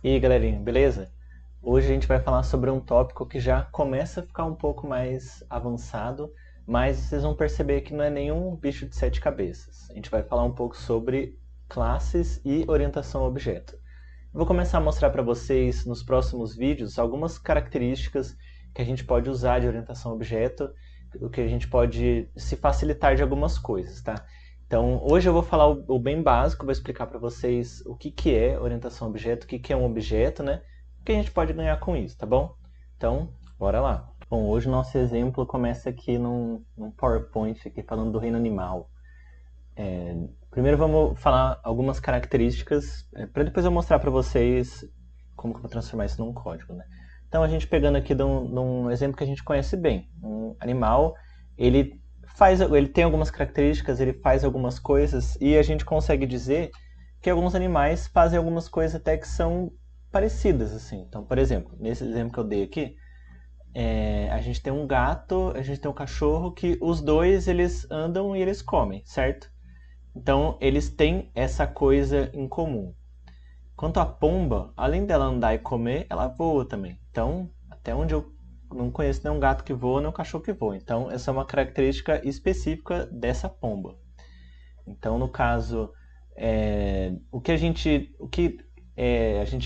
E aí, galerinha, beleza? Hoje a gente vai falar sobre um tópico que já começa a ficar um pouco mais avançado, mas vocês vão perceber que não é nenhum bicho de sete cabeças. A gente vai falar um pouco sobre classes e orientação a objeto. Eu vou começar a mostrar para vocês nos próximos vídeos algumas características que a gente pode usar de orientação a objeto, o que a gente pode se facilitar de algumas coisas, tá? Então, hoje eu vou falar o bem básico, vou explicar para vocês o que, que é orientação a objeto, o que, que é um objeto, né? O que a gente pode ganhar com isso, tá bom? Então, bora lá. Bom, hoje o nosso exemplo começa aqui num PowerPoint aqui falando do reino animal. Primeiro vamos falar algumas características, para depois eu mostrar para vocês como que eu vou transformar isso num código, né? Então a gente pegando aqui de um exemplo que a gente conhece bem, um animal, ele tem algumas características, ele faz algumas coisas e a gente consegue dizer que alguns animais fazem algumas coisas até que são parecidas, assim. Então, por exemplo, nesse exemplo que eu dei aqui, a gente tem um gato, a gente tem um cachorro que os dois eles andam e eles comem, certo? Então, eles têm essa coisa em comum. Quanto à pomba, além dela andar e comer, ela voa também. Então, até onde eu não conheço nenhum gato que voa, nem um cachorro que voa. Então, essa é uma característica específica dessa pomba. Então, no caso, a gente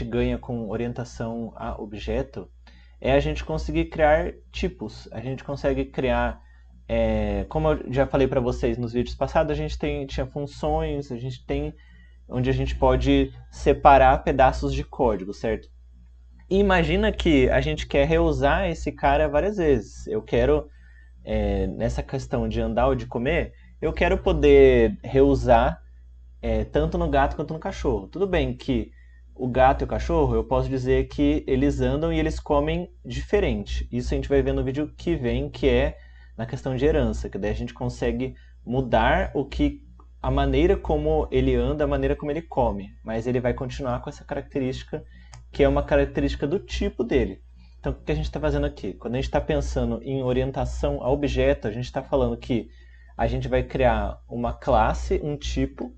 ganha com orientação a objeto é a gente conseguir criar tipos. A gente consegue criar, como eu já falei para vocês nos vídeos passados, tinha funções, a gente tem onde a gente pode separar pedaços de código, certo? E imagina que a gente quer reusar esse cara várias vezes. Eu quero, nessa questão de andar ou de comer, eu quero poder reusar tanto no gato quanto no cachorro. Tudo bem que o gato e o cachorro, eu posso dizer que eles andam e eles comem diferente. Isso a gente vai ver no vídeo que vem, que é na questão de herança, que daí a gente consegue mudar a maneira como ele anda, a maneira como ele come, mas ele vai continuar com essa característica que é uma característica do tipo dele. Então, o que a gente está fazendo aqui? Quando a gente está pensando em orientação a objeto, a gente está falando que a gente vai criar uma classe, um tipo,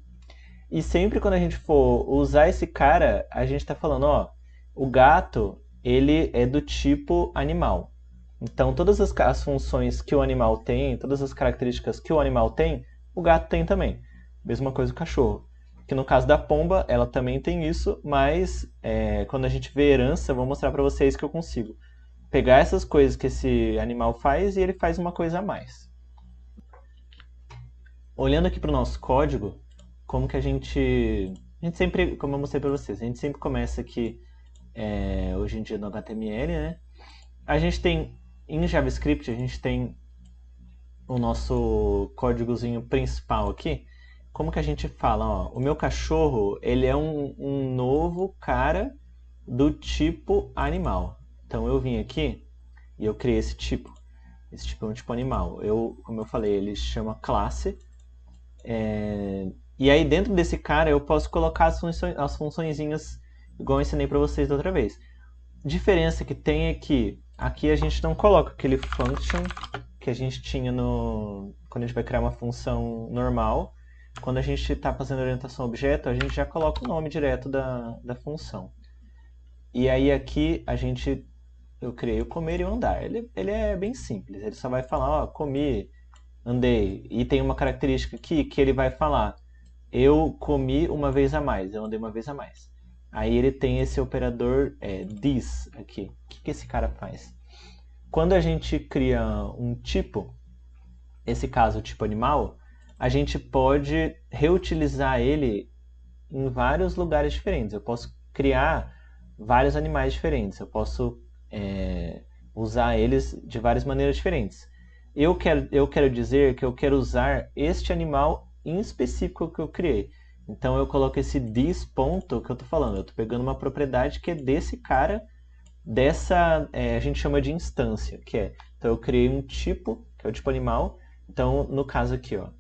e sempre quando a gente for usar esse cara, a gente está falando, ó, o gato, ele é do tipo animal. Então, todas as funções que o animal tem, todas as características que o animal tem, o gato tem também. Mesma coisa o cachorro. Que no caso da pomba, ela também tem isso, mas quando a gente vê herança, eu vou mostrar para vocês que eu consigo pegar essas coisas que esse animal faz e ele faz uma coisa a mais. Olhando aqui para o nosso código, como que a gente sempre, como eu mostrei para vocês, a gente sempre começa aqui, hoje em dia no HTML, né? A gente tem, em JavaScript, a gente tem o nosso códigozinho principal aqui. Como que a gente fala, ó, o meu cachorro, ele é um novo cara do tipo animal. Então eu vim aqui e eu criei esse tipo. Esse tipo é um tipo animal. Como eu falei, ele chama classe. E aí dentro desse cara eu posso colocar as funçõezinhas igual eu ensinei para vocês da outra vez. Diferença que tem é que aqui a gente não coloca aquele function que a gente tinha quando a gente vai criar uma função normal. Quando a gente está fazendo orientação a objeto, a gente já coloca o nome direto da função. E aí aqui eu criei o comer e o andar. Ele é bem simples, ele só vai falar, ó, comi, andei. E tem uma característica aqui que ele vai falar, eu comi uma vez a mais, eu andei uma vez a mais. Aí ele tem esse operador this aqui. O que esse cara faz? Quando a gente cria um tipo, esse caso o tipo animal, a gente pode reutilizar ele em vários lugares diferentes. Eu posso criar vários animais diferentes. Eu posso usar eles de várias maneiras diferentes. Eu quero dizer que eu quero usar este animal em específico que eu criei. Então eu coloco esse this ponto que eu estou falando. Eu estou pegando uma propriedade que é desse cara, a gente chama de instância, que é. Então eu criei um tipo, que é o tipo animal. Então no caso aqui, ó,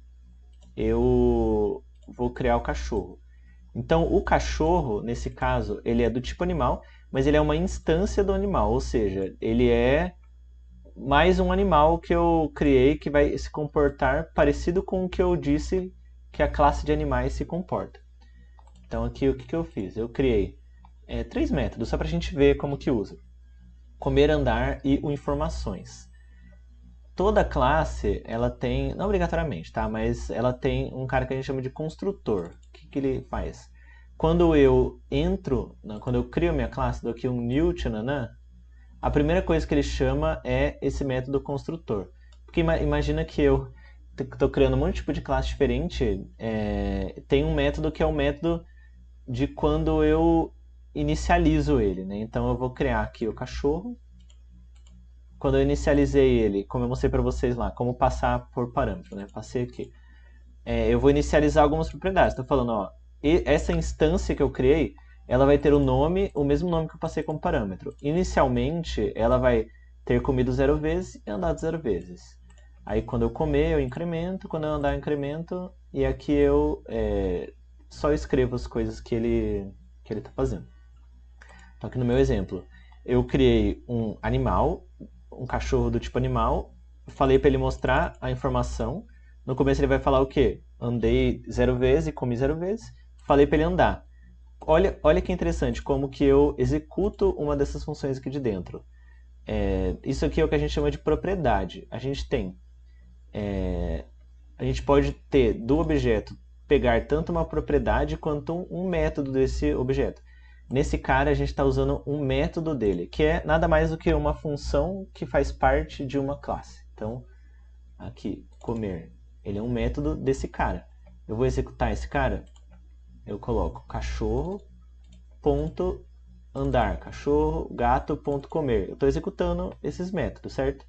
eu vou criar o cachorro. Então o cachorro, nesse caso, ele é do tipo animal, mas ele é uma instância do animal, ou seja, ele é mais um animal que eu criei que vai se comportar parecido com o que eu disse que a classe de animais se comporta. Então aqui o que eu fiz? Eu criei três métodos, só para a gente ver como que usa. Comer, andar e o informações. Toda classe, ela tem, não obrigatoriamente, tá? Mas ela tem um cara que a gente chama de construtor. O que, que ele faz? Quando eu entro, quando eu crio minha classe, dou aqui um new, tchananã, a primeira coisa que ele chama é esse método construtor. Porque imagina que eu estou criando um monte de tipo de classe diferente, tem um método que é o método de quando eu inicializo ele, né? Então eu vou criar aqui o cachorro. Quando eu inicializei ele, como eu mostrei para vocês lá, como passar por parâmetro, né? Passei aqui. Eu vou inicializar algumas propriedades. Estou falando, ó, essa instância que eu criei, ela vai ter o mesmo nome que eu passei como parâmetro. Inicialmente, ela vai ter comido 0 vezes e andado 0 vezes. Aí quando eu comer, eu incremento, quando eu andar, eu incremento, e aqui eu só escrevo as coisas que ele está fazendo. Então aqui no meu exemplo, eu criei um animal, um cachorro do tipo animal, falei para ele mostrar a informação. No começo ele vai falar o quê? Andei 0 vezes e comi 0 vezes. Falei para ele andar. Olha que interessante como que eu executo uma dessas funções aqui de dentro. Isso aqui é o que a gente chama de propriedade. A gente pode ter do objeto pegar tanto uma propriedade quanto um método desse objeto. Nesse cara, a gente está usando um método dele, que é nada mais do que uma função que faz parte de uma classe. Então, aqui, comer, ele é um método desse cara. Eu vou executar esse cara, eu coloco cachorro.andar, cachorro, gato.comer. Eu estou executando esses métodos, certo?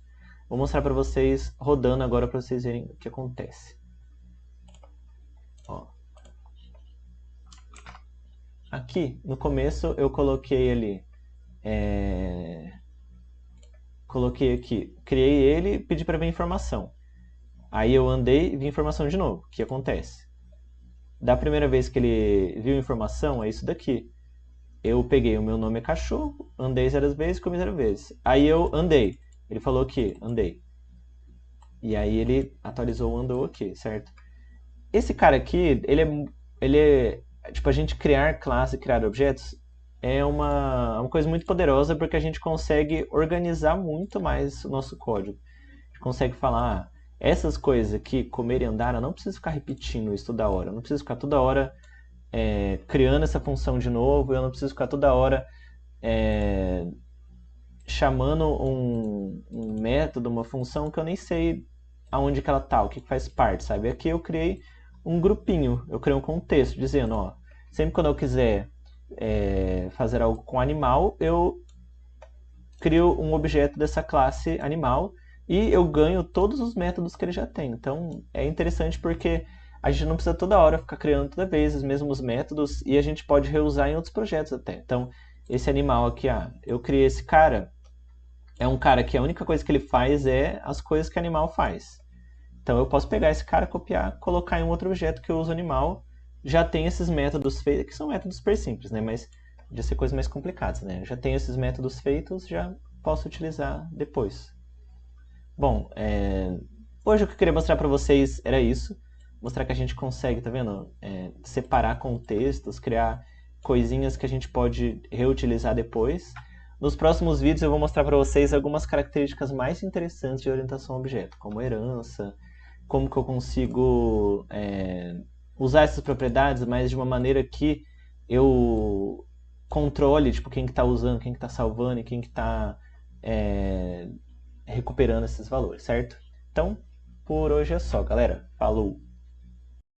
Vou mostrar para vocês, rodando agora para vocês verem o que acontece. Ó. Aqui, no começo, eu coloquei ali, coloquei aqui, criei ele e pedi para ver informação. Aí eu andei e vi informação de novo. O que acontece? Da primeira vez que ele viu informação, é isso daqui. Eu peguei o meu nome é cachorro, andei 0 vezes, comi 0 vezes. Aí eu andei. Ele falou que andei. E aí ele atualizou o andou aqui, certo? Esse cara aqui, ele é tipo, a gente criar classe, criar objetos, é uma coisa muito poderosa porque a gente consegue organizar muito mais o nosso código. A gente consegue falar, essas coisas aqui, comer e andar, eu não preciso ficar repetindo isso toda hora. Eu não preciso ficar toda hora criando essa função de novo, eu não preciso ficar toda hora chamando um método, uma função que eu nem sei aonde que ela tá, o que faz parte, sabe? Aqui eu criei um grupinho, eu criei um contexto dizendo, ó, sempre quando eu quiser fazer algo com animal, eu crio um objeto dessa classe animal e eu ganho todos os métodos que ele já tem. Então é interessante porque a gente não precisa toda hora ficar criando toda vez os mesmos métodos e a gente pode reusar em outros projetos até. Então esse animal aqui, eu criei esse cara, é um cara que a única coisa que ele faz é as coisas que o animal faz. Então eu posso pegar esse cara, copiar, colocar em um outro objeto que eu uso animal, já tem esses métodos feitos, que são métodos super simples, né? Mas podia ser coisas mais complicadas, né? Já tenho esses métodos feitos, já posso utilizar depois. Bom, hoje o que eu queria mostrar para vocês era isso. Mostrar que a gente consegue, tá vendo? Separar contextos, criar coisinhas que a gente pode reutilizar depois. Nos próximos vídeos eu vou mostrar para vocês algumas características mais interessantes de orientação a objeto, como herança, como que eu consigo usar essas propriedades, mas de uma maneira que eu controle tipo, quem que está usando, quem que está salvando e quem que está recuperando esses valores, certo? Então, por hoje é só, galera. Falou!